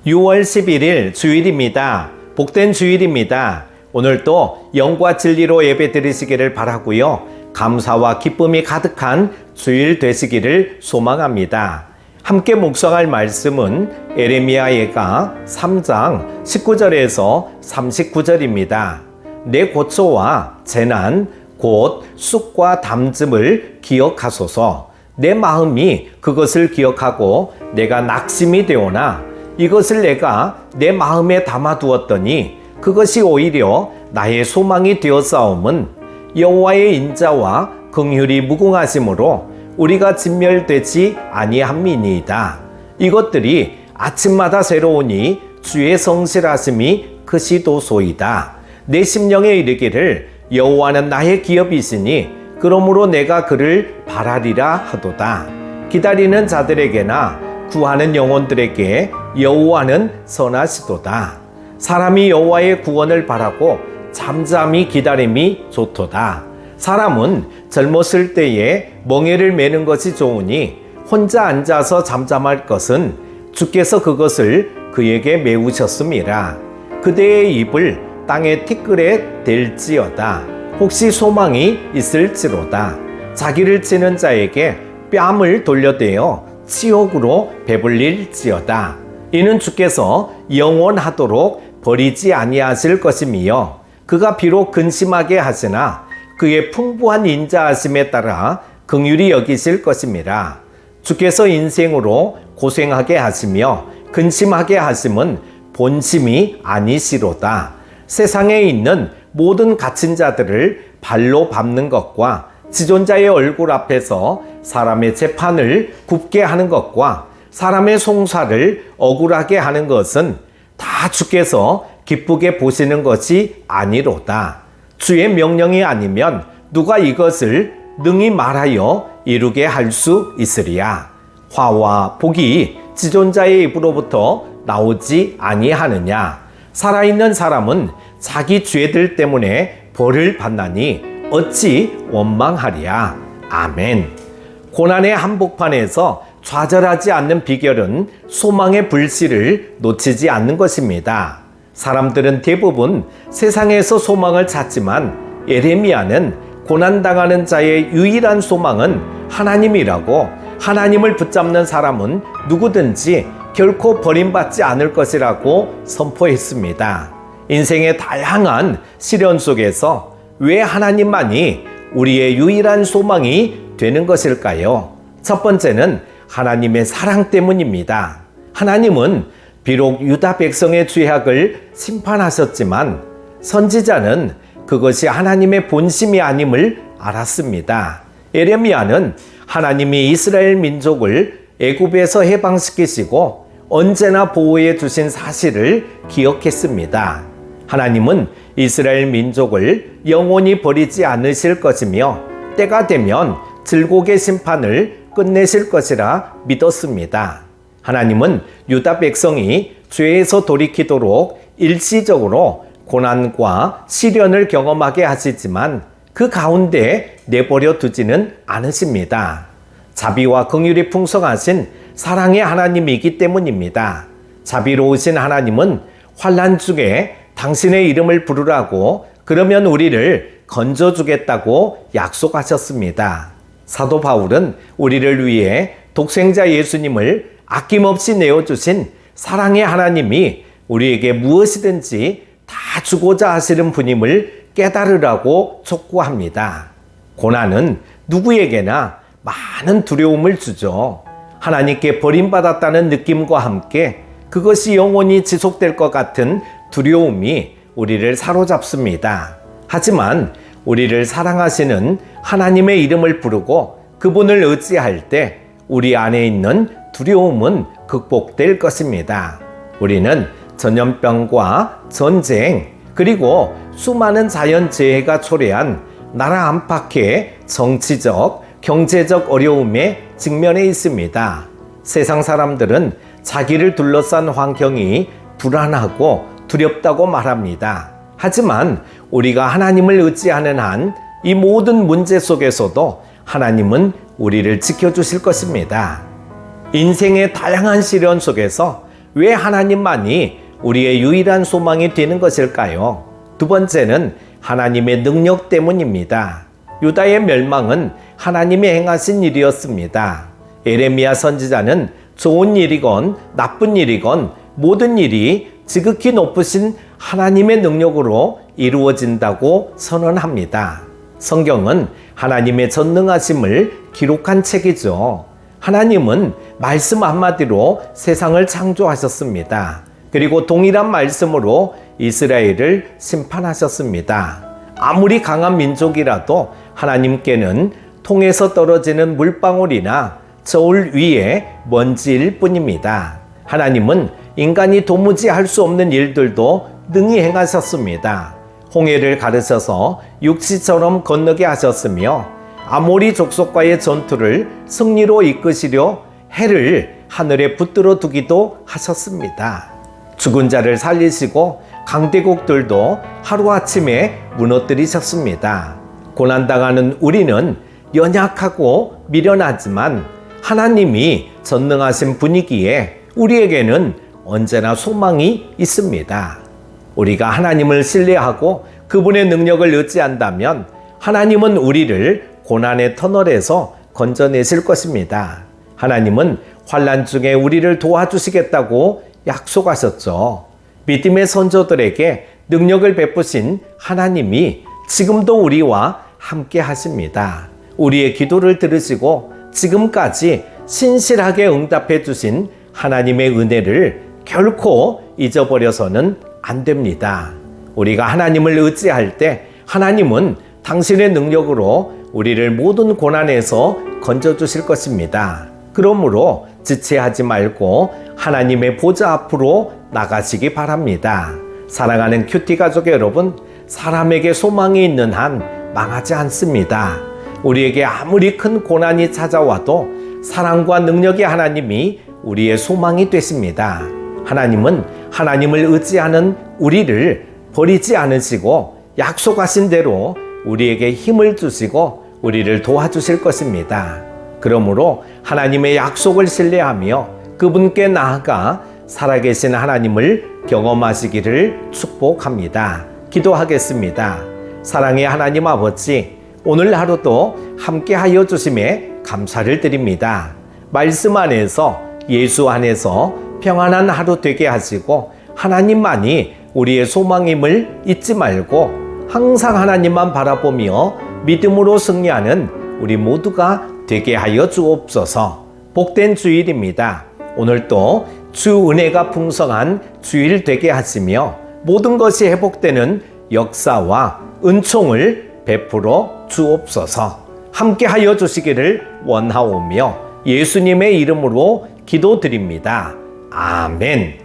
6월 11일 주일입니다. 복된 주일입니다. 오늘도 영과 진리로 예배 드리시기를 바라고요. 감사와 기쁨이 가득한 주일 되시기를 소망합니다. 함께 묵상할 말씀은 에레미야 예가 3장 19절에서 39절입니다. 내 고초와 재난 곧 쑥과 담즙을 기억하소서. 내 마음이 그것을 기억하고 내가 낙심이 되오나 이것을 내가 내 마음에 담아두었더니 그것이 오히려 나의 소망이 되었사옴은 여호와의 인자와 긍휼이 무궁하심으로 우리가 진멸되지 아니함이니이다. 이것들이 아침마다 새로우니 주의 성실하심이 크시도소이다. 내 심령에 이르기를 여호와는 나의 기업이시니 그러므로 내가 그를 바라리라 하도다. 기다리는 자들에게나 구하는 영혼들에게 여호와는 선하시도다. 사람이 여호와의 구원을 바라고 잠잠히 기다림이 좋도다. 사람은 젊었을 때에 멍에를 매는 것이 좋으니 혼자 앉아서 잠잠할 것은 주께서 그것을 그에게 메우셨음이라. 그대의 입을 땅의 티끌에 댈지어다. 혹시 소망이 있을지로다. 자기를 치는 자에게 뺨을 돌려대어 치욕으로 배불릴지어다. 이는 주께서 영원하도록 버리지 아니하실 것이며 그가 비록 근심하게 하시나 그의 풍부한 인자하심에 따라 긍휼히 여기실 것임이라. 주께서 인생으로 고생하게 하시며 근심하게 하심은 본심이 아니시로다. 세상에 있는 모든 갇힌 자들을 발로 밟는 것과 지존자의 얼굴 앞에서 사람의 재판을 굽게 하는 것과 사람의 송사를 억울하게 하는 것은 다 주께서 기쁘게 보시는 것이 아니로다. 주의 명령이 아니면 누가 이것을 능히 말하여 이루게 할 수 있으리야. 화와 복이 지존자의 입으로부터 나오지 아니하느냐. 살아있는 사람은 자기 죄들 때문에 벌을 받나니 어찌 원망하리야. 아멘. 고난의 한복판에서 좌절하지 않는 비결은 소망의 불씨를 놓치지 않는 것입니다. 사람들은 대부분 세상에서 소망을 찾지만 에레미야는 고난당하는 자의 유일한 소망은 하나님이라고, 하나님을 붙잡는 사람은 누구든지 결코 버림받지 않을 것이라고 선포했습니다. 인생의 다양한 시련 속에서 왜 하나님만이 우리의 유일한 소망이 되는 것일까요? 첫 번째는 하나님의 사랑 때문입니다. 하나님은 비록 유다 백성의 죄악을 심판하셨지만 선지자는 그것이 하나님의 본심이 아님을 알았습니다. 에레미야는 하나님이 이스라엘 민족을 애굽에서 해방시키시고 언제나 보호해 주신 사실을 기억했습니다. 하나님은 이스라엘 민족을 영원히 버리지 않으실 것이며 때가 되면 질곡의 심판을 끝내실 것이라 믿었습니다. 하나님은 유다 백성이 죄에서 돌이키도록 일시적으로 고난과 시련을 경험하게 하시지만 그 가운데 내버려 두지는 않으십니다. 자비와 긍휼이 풍성하신 사랑의 하나님이기 때문입니다. 자비로우신 하나님은 환난 중에 당신의 이름을 부르라고 그러면 우리를 건져주겠다고 약속하셨습니다. 사도 바울은 우리를 위해 독생자 예수님을 아낌없이 내어주신 사랑의 하나님이 우리에게 무엇이든지 다 주고자 하시는 분임을 깨달으라고 촉구합니다. 고난은 누구에게나 많은 두려움을 주죠. 하나님께 버림받았다는 느낌과 함께 그것이 영원히 지속될 것 같은 두려움이 우리를 사로잡습니다. 하지만 우리를 사랑하시는 하나님의 이름을 부르고 그분을 의지할 때 우리 안에 있는 두려움은 극복될 것입니다. 우리는 전염병과 전쟁 그리고 수많은 자연재해가 초래한 나라 안팎의 정치적, 경제적 어려움에 직면해 있습니다. 세상 사람들은 자기를 둘러싼 환경이 불안하고 두렵다고 말합니다. 하지만 우리가 하나님을 의지하는 한 이 모든 문제 속에서도 하나님은 우리를 지켜주실 것입니다. 인생의 다양한 시련 속에서 왜 하나님만이 우리의 유일한 소망이 되는 것일까요? 두 번째는 하나님의 능력 때문입니다. 유다의 멸망은 하나님이 행하신 일이었습니다. 에레미야 선지자는 좋은 일이건 나쁜 일이건 모든 일이 지극히 높으신 하나님의 능력으로 이루어진다고 선언합니다. 성경은 하나님의 전능하심을 기록한 책이죠. 하나님은 말씀 한마디로 세상을 창조하셨습니다. 그리고 동일한 말씀으로 이스라엘을 심판하셨습니다. 아무리 강한 민족이라도 하나님께는 통에서 떨어지는 물방울이나 저울 위에 먼지일 뿐입니다. 하나님은 인간이 도무지 할 수 없는 일들도 능히 행하셨습니다. 홍해를 가르셔서 육지처럼 건너게 하셨으며 아모리 족속과의 전투를 승리로 이끄시려 해를 하늘에 붙들어 두기도 하셨습니다. 죽은 자를 살리시고 강대국들도 하루아침에 무너뜨리셨습니다. 고난당하는 우리는 연약하고 미련하지만 하나님이 전능하신 분이기에 우리에게는 언제나 소망이 있습니다. 우리가 하나님을 신뢰하고 그분의 능력을 의지한다면 하나님은 우리를 고난의 터널에서 건져내실 것입니다. 하나님은 환난 중에 우리를 도와주시겠다고 약속하셨죠. 믿음의 선조들에게 능력을 베푸신 하나님이 지금도 우리와 함께 하십니다. 우리의 기도를 들으시고 지금까지 신실하게 응답해 주신 하나님의 은혜를 결코 잊어버려서는 안 됩니다. 우리가 하나님을 의지할 때 하나님은 당신의 능력으로 우리를 모든 고난에서 건져주실 것입니다. 그러므로 지체하지 말고 하나님의 보좌 앞으로 나가시기 바랍니다. 사랑하는 큐티 가족 여러분, 사람에게 소망이 있는 한 망하지 않습니다. 우리에게 아무리 큰 고난이 찾아와도 사랑과 능력의 하나님이 우리의 소망이 되십니다. 하나님은 하나님을 의지하는 우리를 버리지 않으시고 약속하신 대로 우리에게 힘을 주시고 우리를 도와주실 것입니다. 그러므로 하나님의 약속을 신뢰하며 그분께 나아가 살아계신 하나님을 경험하시기를 축복합니다. 기도하겠습니다. 사랑의 하나님 아버지, 오늘 하루도 함께하여 주심에 감사를 드립니다. 말씀 안에서 예수 안에서 평안한 하루 되게 하시고 하나님만이 우리의 소망임을 잊지 말고 항상 하나님만 바라보며 믿음으로 승리하는 우리 모두가 되게 하여 주옵소서. 복된 주일입니다. 오늘도 주 은혜가 풍성한 주일 되게 하시며 모든 것이 회복되는 역사와 은총을 베풀어 주옵소서. 함께 하여 주시기를 원하오며 예수님의 이름으로 기도드립니다. 아멘.